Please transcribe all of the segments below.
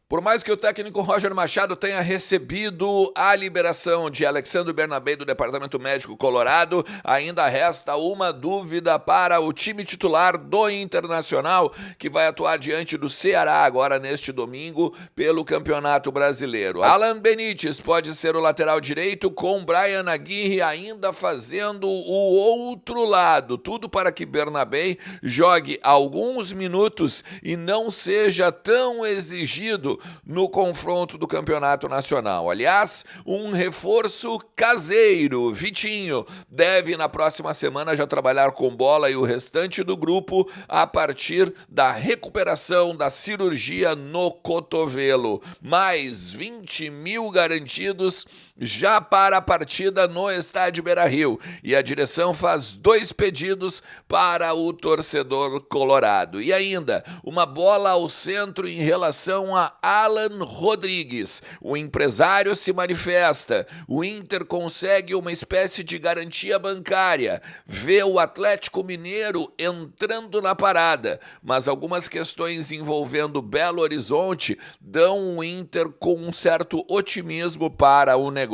Por mais que o técnico Roger Machado tenha recebido a liberação de Alexandre Bernabé do Departamento Médico Colorado, ainda resta uma dúvida para o time titular do Internacional, que vai atuar diante do Ceará agora neste domingo pelo Campeonato Brasileiro. Alan Benítez pode ser o lateral direito, com Brian Aguirre ainda fazendo o outro lado. Tudo para que Bernabé jogue alguns minutos e não seja tão exigido no confronto do Campeonato Nacional. Aliás, um reforço caseiro. Vitinho deve na próxima semana já trabalhar com bola e o restante do grupo a partir da recuperação da cirurgia no cotovelo. Mais 20 mil garantidos já para a partida no estádio Beira-Rio. E a direção faz 2 pedidos para o torcedor colorado. E ainda, uma bola ao centro em relação a Alan Rodrigues. O empresário se manifesta. O Inter consegue uma espécie de garantia bancária. Vê o Atlético Mineiro entrando na parada. Mas algumas questões envolvendo Belo Horizonte dão o Inter com um certo otimismo para o negócio.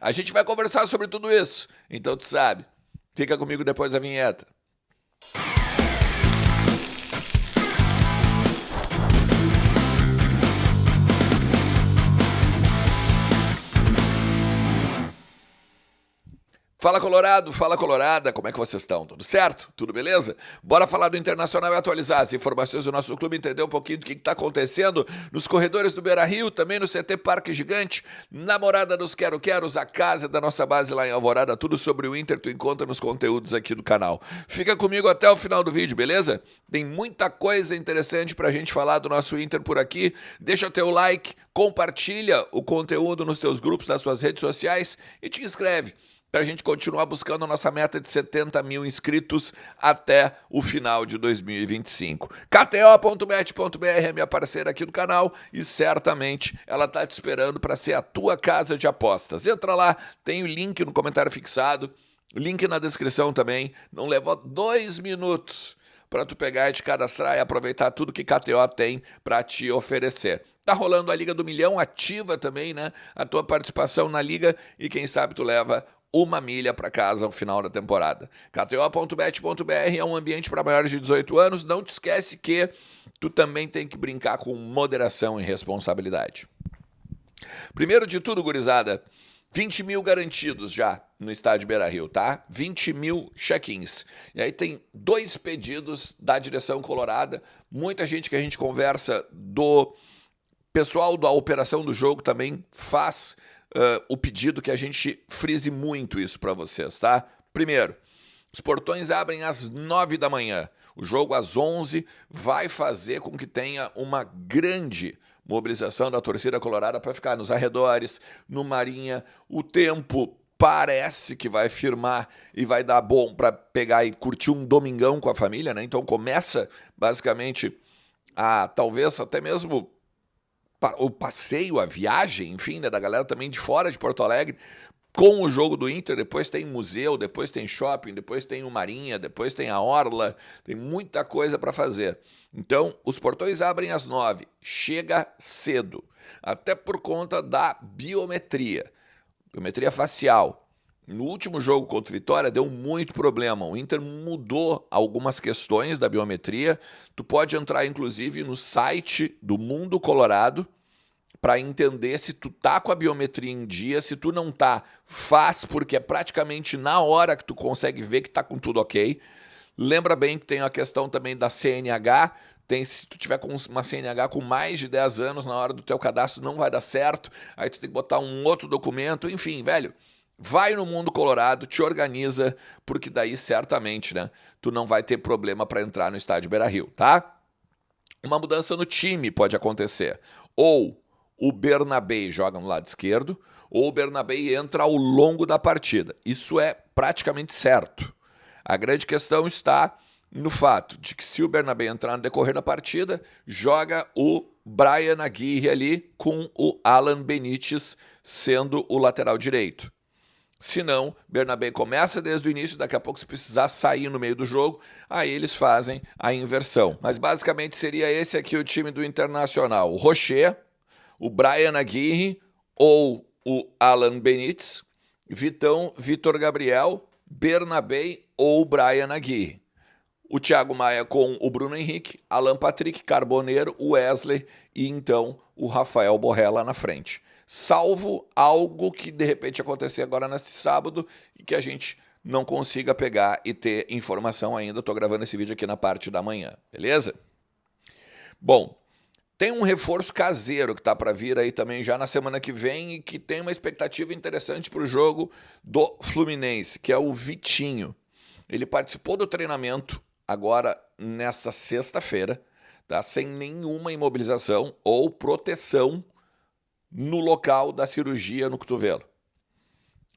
A gente vai conversar sobre tudo isso. Então tu sabe, fica comigo depois da vinheta. Fala Colorado, fala Colorada, como é que vocês estão? Tudo certo? Tudo beleza? Bora falar do Internacional e atualizar as informações do nosso clube, entender um pouquinho do que está acontecendo nos corredores do Beira-Rio, também no CT Parque Gigante, na Morada dos Quero-Queros, a casa da nossa base lá em Alvorada, tudo sobre o Inter tu encontra nos conteúdos aqui do canal. Fica comigo até o final do vídeo, beleza? Tem muita coisa interessante pra gente falar do nosso Inter por aqui. Deixa teu like, compartilha o conteúdo nos teus grupos, nas suas redes sociais e te inscreve para a gente continuar buscando a nossa meta de 70 mil inscritos até o final de 2025. KTO.bet.br é minha parceira aqui do canal e certamente ela está te esperando para ser a tua casa de apostas. Entra lá, tem o link no comentário fixado, link na descrição também. Não leva 2 minutos para tu pegar e te cadastrar e aproveitar tudo que KTO tem para te oferecer. Tá rolando a Liga do Milhão, ativa também, né? A tua participação na Liga e quem sabe tu leva 1 milha para casa ao final da temporada. KTO.bet.br é um ambiente para maiores de 18 anos. Não te esquece que tu também tem que brincar com moderação e responsabilidade. Primeiro de tudo, gurizada, 20 mil garantidos já no estádio Beira-Rio, tá? 20 mil check-ins. E aí tem 2 pedidos da direção colorada. Muita gente que a gente conversa do pessoal da operação do jogo também faz o pedido que a gente frise muito isso para vocês, tá? Primeiro, os portões abrem às 9 da manhã. O jogo às 11 vai fazer com que tenha uma grande mobilização da torcida colorada para ficar nos arredores, no Marinha. O tempo parece que vai firmar e vai dar bom para pegar e curtir um domingão com a família, né? Então começa basicamente a talvez até mesmo o passeio, a viagem, enfim, né, da galera também de fora de Porto Alegre, com o jogo do Inter. Depois tem museu, depois tem shopping, depois tem o Marinha, depois tem a Orla, tem muita coisa para fazer. Então, os portões abrem às 9, chega cedo, até por conta da biometria facial. No último jogo contra o Vitória deu muito problema. O Inter mudou algumas questões da biometria. Tu pode entrar, inclusive, no site do Mundo Colorado para entender se tu tá com a biometria em dia. Se tu não tá, faz, porque é praticamente na hora que tu consegue ver que tá com tudo ok. Lembra bem que tem a questão também da CNH. Se tu tiver com uma CNH com mais de 10 anos, na hora do teu cadastro não vai dar certo. Aí tu tem que botar um outro documento. Enfim, velho, vai no Mundo Colorado, te organiza, porque daí certamente, né, tu não vai ter problema para entrar no estádio Beira-Rio, tá? Uma mudança no time pode acontecer. Ou o Bernabé joga no lado esquerdo, ou o Bernabé entra ao longo da partida. Isso é praticamente certo. A grande questão está no fato de que se o Bernabé entrar no decorrer da partida, joga o Brian Aguirre ali com o Alan Benítez sendo o lateral direito. Se não, Bernabé começa desde o início, daqui a pouco se precisar sair no meio do jogo, aí eles fazem a inversão. Mas basicamente seria esse aqui o time do Internacional. O Rocher, o Brian Aguirre ou o Alan Benítez, Vitão, Vitor Gabriel, Bernabé ou Brian Aguirre. O Thiago Maia com o Bruno Henrique, Alan Patrick, Carboneiro, Wesley e então o Rafael Borré lá na frente. Salvo algo que de repente acontecer agora neste sábado e que a gente não consiga pegar e ter informação ainda. Estou gravando esse vídeo aqui na parte da manhã, beleza? Bom, tem um reforço caseiro que está para vir aí também já na semana que vem e que tem uma expectativa interessante para o jogo do Fluminense, que é o Vitinho. Ele participou do treinamento agora nessa sexta-feira, tá? Sem nenhuma imobilização ou proteção no local da cirurgia no cotovelo.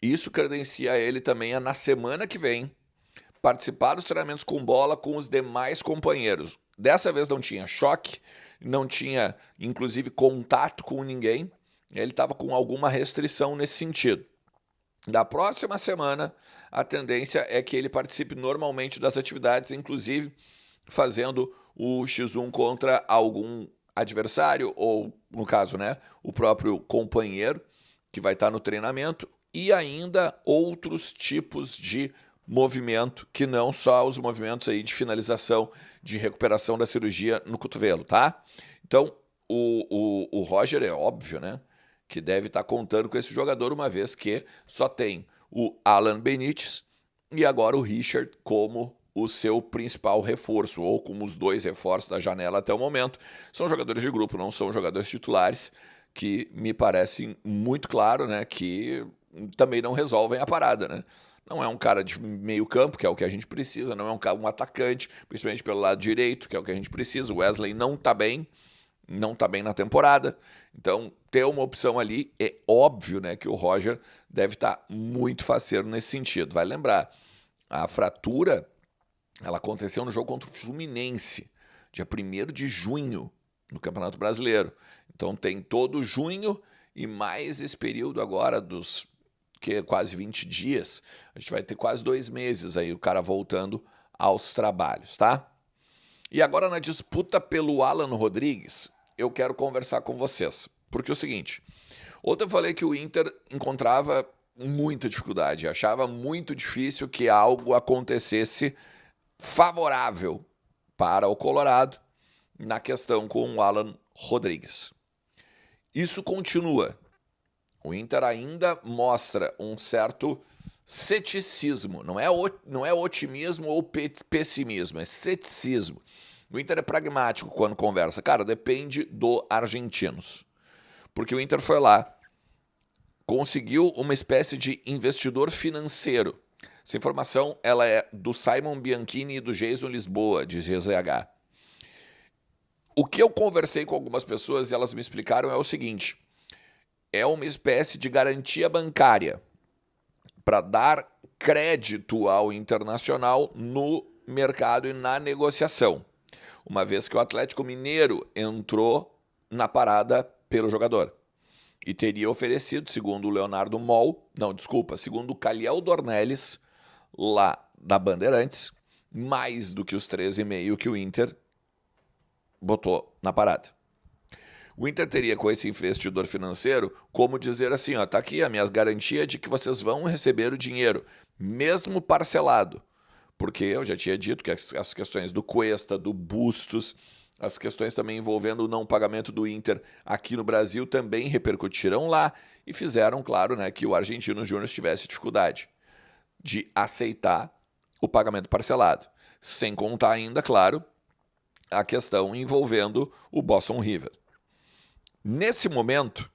Isso credencia ele também a, na semana que vem, participar dos treinamentos com bola com os demais companheiros. Dessa vez não tinha choque, não tinha, inclusive, contato com ninguém. Ele estava com alguma restrição nesse sentido. Da próxima semana, a tendência é que ele participe normalmente das atividades, inclusive fazendo o X1 contra algum adversário, ou, no caso, né, o próprio companheiro que vai estar no treinamento, e ainda outros tipos de movimento, que não só os movimentos aí de finalização, de recuperação da cirurgia no cotovelo, tá? Então, o Roger é óbvio, né, que deve estar contando com esse jogador, uma vez que só tem o Alan Benítez e agora o Richard como o seu principal reforço, ou como os dois reforços da janela até o momento. São jogadores de grupo, não são jogadores titulares, que me parecem muito claro, né, que também não resolvem a parada, né? Não é um cara de meio campo, que é o que a gente precisa, não é um atacante, principalmente pelo lado direito, que é o que a gente precisa. O Wesley não tá bem na temporada. Então, ter uma opção ali é óbvio, né, que o Roger deve estar muito faceiro nesse sentido. Vai lembrar, a fratura ela aconteceu no jogo contra o Fluminense, dia 1º de junho, no Campeonato Brasileiro. Então tem todo junho e mais esse período agora dos quase 20 dias. A gente vai ter quase 2 meses aí o cara voltando aos trabalhos, tá? E agora na disputa pelo Alan Rodrigues, eu quero conversar com vocês. Porque é o seguinte, ontem eu falei que o Inter encontrava muita dificuldade, achava muito difícil que algo acontecesse favorável para o Colorado na questão com o Alan Rodrigues. Isso continua. O Inter ainda mostra um certo ceticismo. Não é otimismo ou pessimismo, é ceticismo. O Inter é pragmático quando conversa. Cara, depende do argentinos. Porque o Inter foi lá, conseguiu uma espécie de investidor financeiro. Essa informação ela é do Simon Bianchini e do Jason Lisboa, de GZH. O que eu conversei com algumas pessoas e elas me explicaram é o seguinte: é uma espécie de garantia bancária para dar crédito ao Internacional no mercado e na negociação, uma vez que o Atlético Mineiro entrou na parada pelo jogador e teria oferecido, segundo o Leonardo Moll, segundo o Caliel Dornelles, lá da Bandeirantes, mais do que os 13,5 que o Inter botou na parada. O Inter teria com esse investidor financeiro como dizer assim, ó, tá aqui a minha garantia de que vocês vão receber o dinheiro, mesmo parcelado. Porque eu já tinha dito que as questões do Cuesta, do Bustos, as questões também envolvendo o não pagamento do Inter aqui no Brasil também repercutiram lá e fizeram, claro, né, que o Argentino Júnior tivesse dificuldade de aceitar o pagamento parcelado. Sem contar ainda, claro, a questão envolvendo o Boston River. Nesse momento,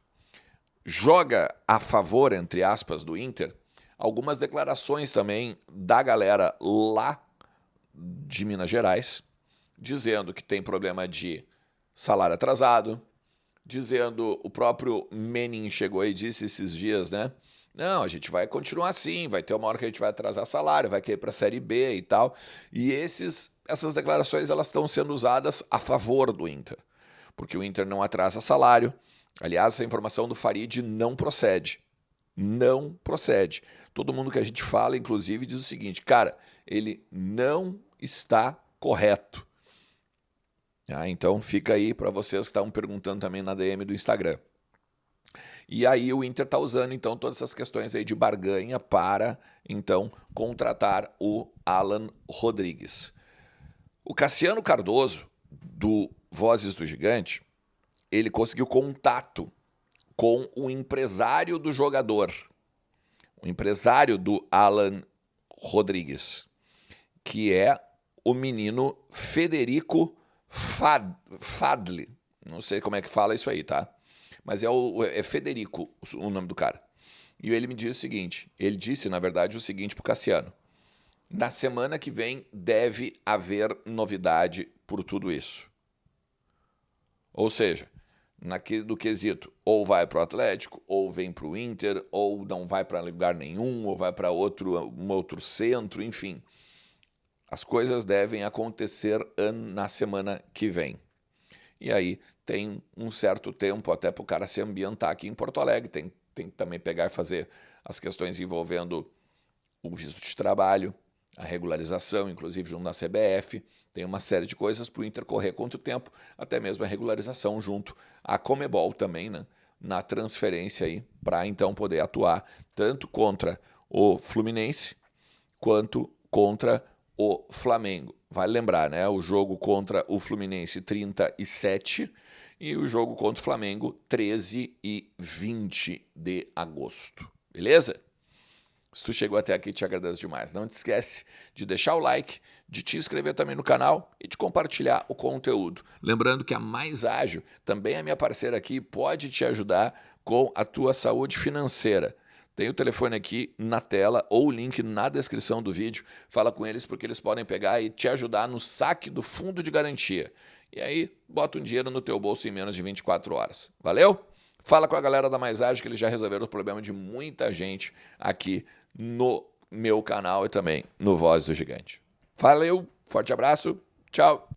joga a favor, entre aspas, do Inter, algumas declarações também da galera lá de Minas Gerais, dizendo que tem problema de salário atrasado, dizendo, o próprio Menin chegou e disse esses dias, né? Não, a gente vai continuar assim, vai ter uma hora que a gente vai atrasar salário, vai cair para a Série B e tal. E essas declarações elas estão sendo usadas a favor do Inter, porque o Inter não atrasa salário. Aliás, essa informação do Farid não procede. Não procede. Todo mundo que a gente fala, inclusive, diz o seguinte, cara, ele não está correto. Então fica aí para vocês que estavam perguntando também na DM do Instagram. E aí o Inter está usando, então, todas essas questões aí de barganha para, então, contratar o Alan Rodrigues. O Cassiano Cardoso, do Vozes do Gigante, ele conseguiu contato com o empresário do jogador, o empresário do Alan Rodrigues, que é o menino Federico Fadli. Não sei como é que fala isso aí, tá? Mas é Federico o nome do cara. E ele me disse o seguinte, ele disse, na verdade, o seguinte pro Cassiano. Na semana que vem deve haver novidade por tudo isso. Ou seja, do quesito, ou vai para o Atlético, ou vem para o Inter, ou não vai para lugar nenhum, ou vai para um outro centro, enfim. As coisas devem acontecer na semana que vem. E aí tem um certo tempo até para o cara se ambientar aqui em Porto Alegre, tem que também pegar e fazer as questões envolvendo o visto de trabalho, a regularização, inclusive junto na CBF, tem uma série de coisas para o Inter correr contra o tempo, até mesmo a regularização junto à Conmebol também, né, na transferência aí, para então poder atuar tanto contra o Fluminense quanto contra o Flamengo. Vale lembrar, né, o jogo contra o Fluminense 37 e o jogo contra o Flamengo 13 e 20 de agosto. Beleza? Se tu chegou até aqui, te agradeço demais. Não te esquece de deixar o like, de te inscrever também no canal e de compartilhar o conteúdo. Lembrando que a Mais Ágil, também a minha parceira aqui, pode te ajudar com a tua saúde financeira. Tem o telefone aqui na tela ou o link na descrição do vídeo. Fala com eles porque eles podem pegar e te ajudar no saque do fundo de garantia. E aí, bota um dinheiro no teu bolso em menos de 24 horas. Valeu? Fala com a galera da Mais Ágil que eles já resolveram o problema de muita gente aqui no meu canal e também no Voz do Gigante. Valeu, forte abraço, tchau!